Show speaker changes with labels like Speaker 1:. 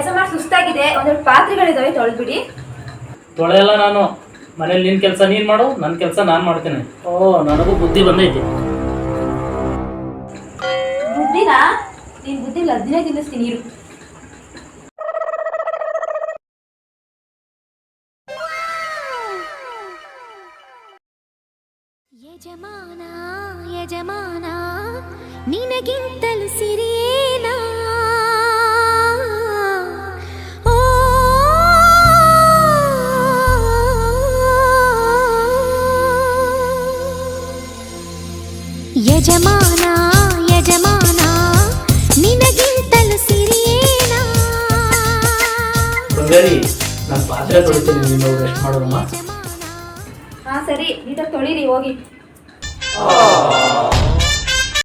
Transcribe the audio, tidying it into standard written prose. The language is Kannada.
Speaker 1: ಕೆಲಸ ಮಾಡಿ ಸುಸ್ತಾಗಿದೆ, ಒಂದೆರಡು ಪಾತ್ರೆಗಳಿದಾವೆ ತೊಳೆದ್ಬಿಡಿ.
Speaker 2: ತೊಳೆಯಲ್ಲ ನಾನು, ಮನೇಲಿ ನಿನ್ನ ಕೆಲಸ ನೀನು ಮಾಡು, ನನ್ನ ಕೆಲಸ ನಾನು ಮಾಡ್ತೇನೆ. ಓ, ನನಗೂ ಬುದ್ಧಿ ಬಂದೈತಿ.
Speaker 1: ಬುದ್ಧಿನಾ? ನೀನು ಬುದ್ಧಿ ಲದ್ದಿನೇ ತಿನ್ನಿಸ್ತೀನಿ ಇರು.
Speaker 3: ಯಜಮಾನ ಯಜಮಾನ ನಿನಗಿಂತಲೂ ಸಿರಿಯೇನಾ, ಓ ಯಜಮಾನ ಯಜಮಾನ ನಿನಗಿಂತಲೂ ಸಿರಿಯೇನಾ.
Speaker 2: ಬಂಗಾರಿ, ನಾನು ಪಾತ್ರೆ ತೊಳಿತೀನಿ, ನೀನು ರೆಸ್ಟ್ ಮಾಡೋದಮ್ಮ.
Speaker 1: ಹಾ ಸರಿ, ನೀಟಾಗಿ ತೊಳೀರಿ ಹೋಗಿ.